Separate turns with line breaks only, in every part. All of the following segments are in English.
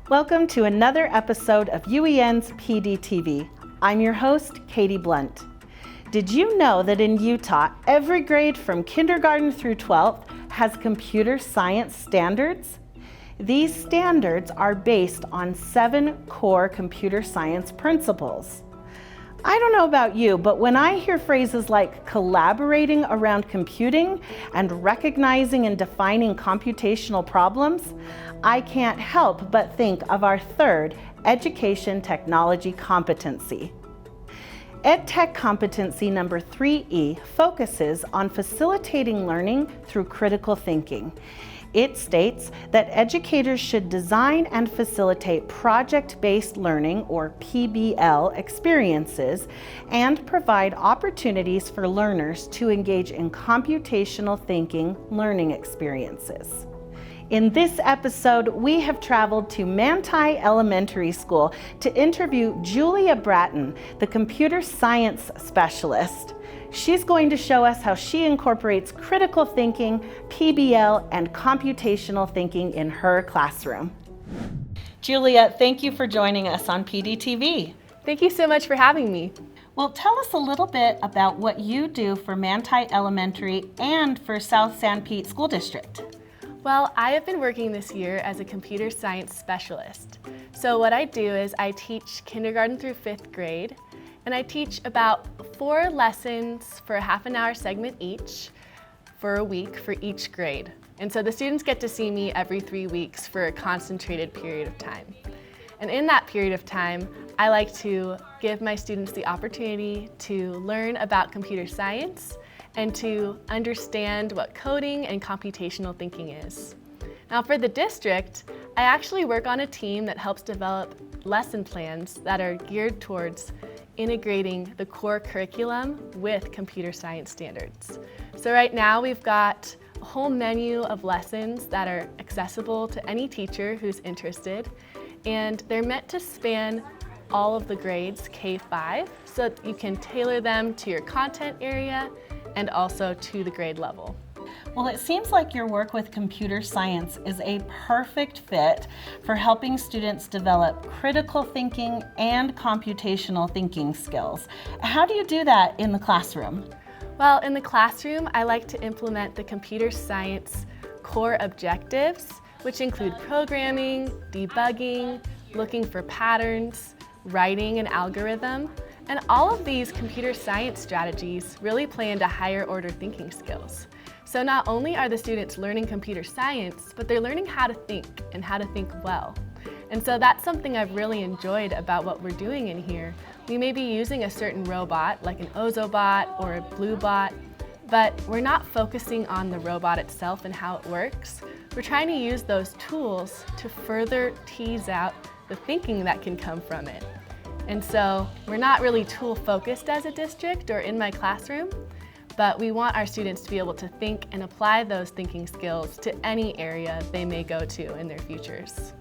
Welcome to another episode of UEN's PDTV. I'm your host, Katie Blunt. Did you know that in Utah, every grade from kindergarten through 12th has computer science standards? These standards are based on 7 core computer science principles. I don't know about you, but when I hear phrases like collaborating around computing and recognizing and defining computational problems, I can't help but think of our third education technology competency. EdTech competency number 3E focuses on facilitating learning through critical thinking. It states that educators should design and facilitate project-based learning, or PBL, experiences and provide opportunities for learners to engage in computational thinking learning experiences. In this episode, we have traveled to Manti Elementary School to interview Julia Bratton, the computer science specialist. She's going to show us how she incorporates critical thinking, PBL, and computational thinking in her classroom. Julia, thank you for joining us on PDTV.
Thank you so much for having me.
Well, tell us a little bit about what you do for Manti Elementary and for South San Pete School District.
Well, I have been working this year as a computer science specialist. So what I do is I teach kindergarten through 5th grade, and I teach about 4 lessons for a half-an-hour segment each for a week for each grade. And so the students get to see me every 3 weeks for a concentrated period of time. And in that period of time, I like to give my students the opportunity to learn about computer science and to understand what coding and computational thinking is. Now for the district, I actually work on a team that helps develop lesson plans that are geared towards integrating the core curriculum with computer science standards. So right now we've got a whole menu of lessons that are accessible to any teacher who's interested, and they're meant to span all of the grades K-5 so that you can tailor them to your content area and also to the grade level.
Well, it seems like your work with computer science is a perfect fit for helping students develop critical thinking and computational thinking skills. How do you do that in the classroom?
Well, in the classroom, I like to implement the computer science core objectives, which include programming, debugging, looking for patterns, writing an algorithm, and all of these computer science strategies really play into higher order thinking skills. So not only are the students learning computer science, but they're learning how to think and how to think well. And so that's something I've really enjoyed about what we're doing in here. We may be using a certain robot, like an Ozobot or a Bluebot, but we're not focusing on the robot itself and how it works. We're trying to use those tools to further tease out the thinking that can come from it. And so we're not really tool focused as a district or in my classroom, but we want our students to be able to think and apply those thinking skills to any area they may go to in their futures.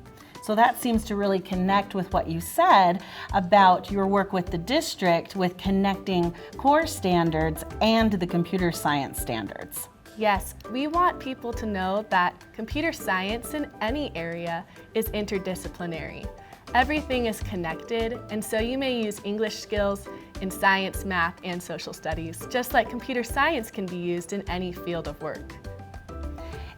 So that seems to really connect with what you said about your work with the district with connecting core standards and the computer science standards.
Yes, we want people to know that computer science in any area is interdisciplinary. Everything is connected, and so you may use English skills in science, math, and social studies, just like computer science can be used in any field of work.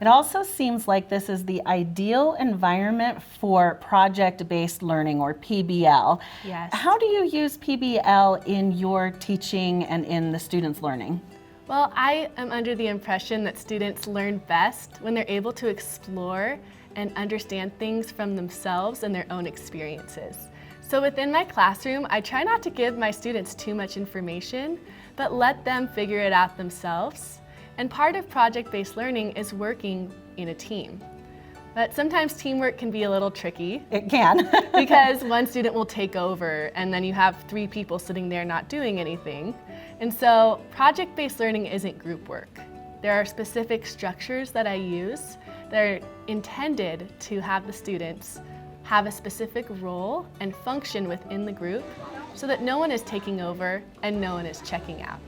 It also seems like this is the ideal environment for project-based learning, or PBL.
Yes.
How do you use PBL in your teaching and in the students' learning?
Well, I am under the impression that students learn best when they're able to explore and understand things from themselves and their own experiences. So within my classroom, I try not to give my students too much information, but let them figure it out themselves. And part of project-based learning is working in a team. But sometimes teamwork can be a little tricky.
It can.
Because one student will take over and then you have 3 people sitting there not doing anything. And so project-based learning isn't group work. There are specific structures that I use that are intended to have the students have a specific role and function within the group so that no one is taking over and no one is checking out.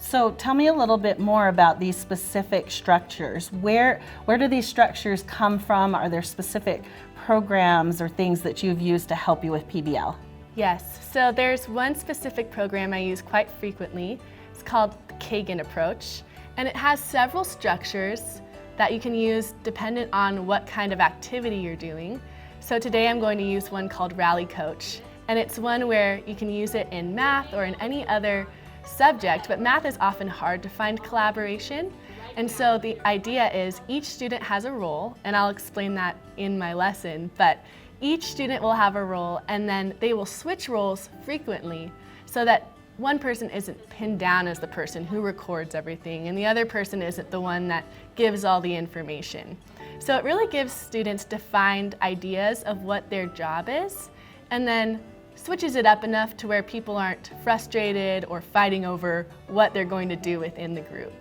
So tell me a little bit more about these specific structures. Where do these structures come from? Are there specific programs or things that you've used to help you with PBL?
Yes, so there's one specific program I use quite frequently. It's called the Kagan approach, and it has several structures that you can use dependent on what kind of activity you're doing. So today I'm going to use one called Rally Coach, and it's one where you can use it in math or in any other subject, but math is often hard to find collaboration. And so the idea is each student has a role, and I'll explain that in my lesson, but each student will have a role and then they will switch roles frequently so that one person isn't pinned down as the person who records everything and the other person isn't the one that gives all the information. So it really gives students defined ideas of what their job is and then switches it up enough to where people aren't frustrated or fighting over what they're going to do within the group.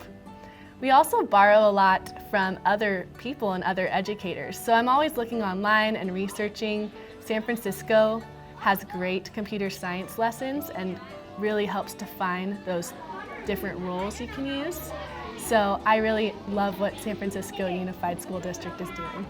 We also borrow a lot from other people and other educators. So I'm always looking online and researching. San Francisco has great computer science lessons and really helps define those different roles you can use. So I really love what San Francisco Unified School District is doing.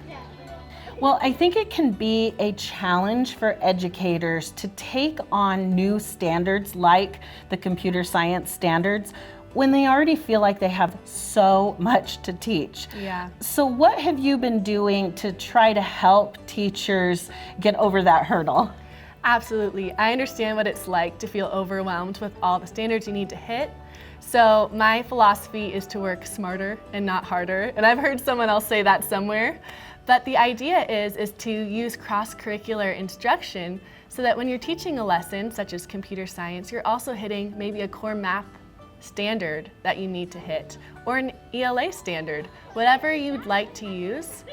Well, I think it can be a challenge for educators to take on new standards like the computer science standards when they already feel like they have so much to teach.
Yeah.
So what have you been doing to try to help teachers get over that hurdle?
Absolutely. I understand what it's like to feel overwhelmed with all the standards you need to hit. So my philosophy is to work smarter and not harder. And I've heard someone else say that somewhere. But the idea is to use cross-curricular instruction so that when you're teaching a lesson, such as computer science, you're also hitting maybe a core math standard that you need to hit, or an ELA standard. Whatever you'd like to use,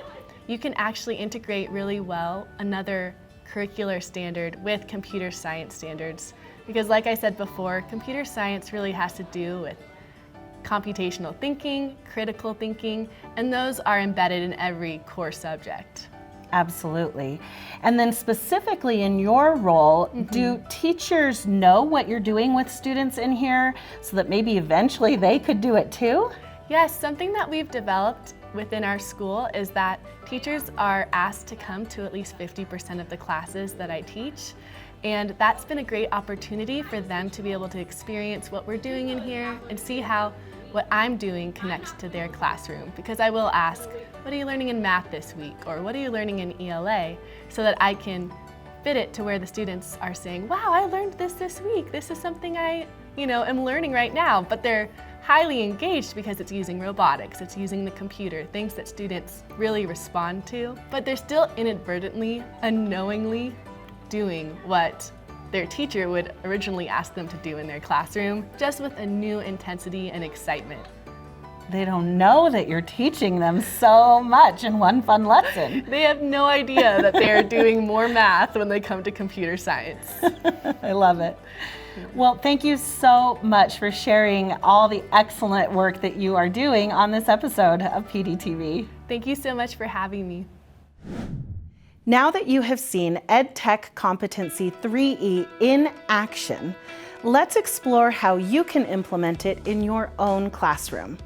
you can actually integrate really well another curricular standard with computer science standards. Because like I said before, computer science really has to do with computational thinking, critical thinking, and those are embedded in every core subject.
Absolutely. And then specifically in your role, do teachers know what you're doing with students in here so that maybe eventually they could do it too?
Yes, something that we've developed within our school is that teachers are asked to come to at least 50% of the classes that I teach. And that's been a great opportunity for them to be able to experience what we're doing in here and see how what I'm doing connects to their classroom. Because I will ask, what are you learning in math this week? Or what are you learning in ELA? So that I can fit it to where the students are saying, wow, I learned this week. This is something I am learning right now. But they're highly engaged because it's using robotics, it's using the computer, things that students really respond to. But they're still inadvertently, unknowingly doing what their teacher would originally ask them to do in their classroom, just with a new intensity and excitement.
They don't know that you're teaching them so much in one fun lesson.
They have no idea that they're doing more math when they come to computer science.
I love it. Well, thank you so much for sharing all the excellent work that you are doing on this episode of PDTV.
Thank you so much for having me.
Now that you have seen EdTech Competency 3E in action, let's explore how you can implement it in your own classroom.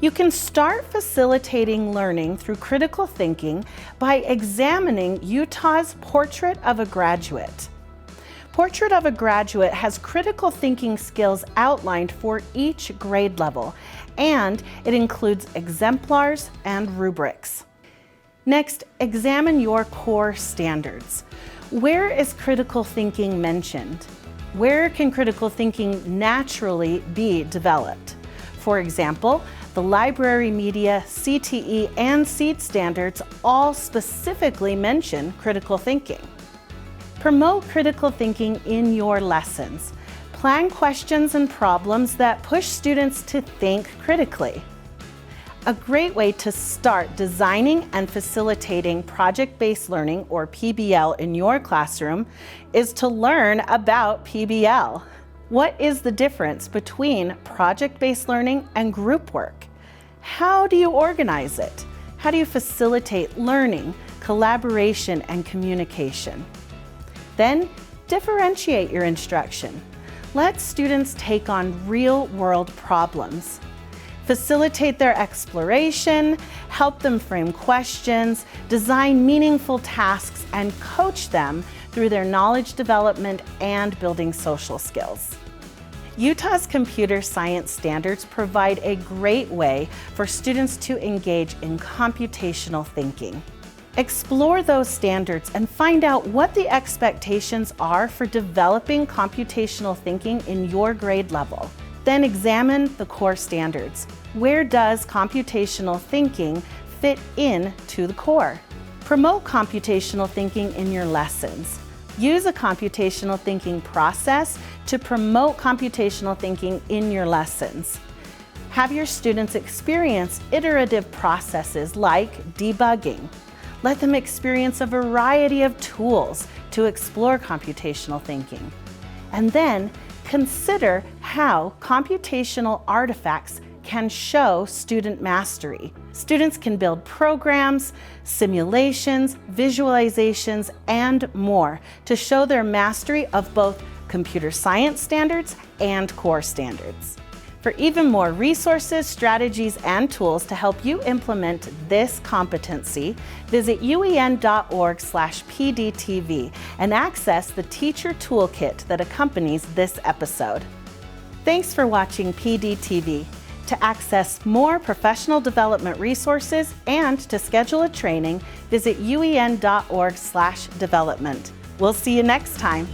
You can start facilitating learning through critical thinking by examining Utah's Portrait of a Graduate. Portrait of a Graduate has critical thinking skills outlined for each grade level, and it includes exemplars and rubrics. Next, examine your core standards. Where is critical thinking mentioned? Where can critical thinking naturally be developed? For example, the library media, CTE, and SEED standards all specifically mention critical thinking. Promote critical thinking in your lessons. Plan questions and problems that push students to think critically. A great way to start designing and facilitating project-based learning, or PBL, in your classroom is to learn about PBL. What is the difference between project-based learning and group work? How do you organize it? How do you facilitate learning, collaboration, and communication? Then differentiate your instruction. Let students take on real-world problems. Facilitate their exploration, help them frame questions, design meaningful tasks, and coach them through their knowledge development and building social skills. Utah's computer science standards provide a great way for students to engage in computational thinking. Explore those standards and find out what the expectations are for developing computational thinking in your grade level. Then examine the core standards. Where does computational thinking fit into the core? Promote computational thinking in your lessons. Use a computational thinking process to promote computational thinking in your lessons. Have your students experience iterative processes like debugging. Let them experience a variety of tools to explore computational thinking. And then consider how computational artifacts can show student mastery. Students can build programs, simulations, visualizations, and more to show their mastery of both computer science standards and core standards. For even more resources, strategies, and tools to help you implement this competency, visit uen.org/PDTV and access the teacher toolkit that accompanies this episode. Thanks for watching PDTV. To access more professional development resources and to schedule a training, visit uen.org/development. We'll see you next time.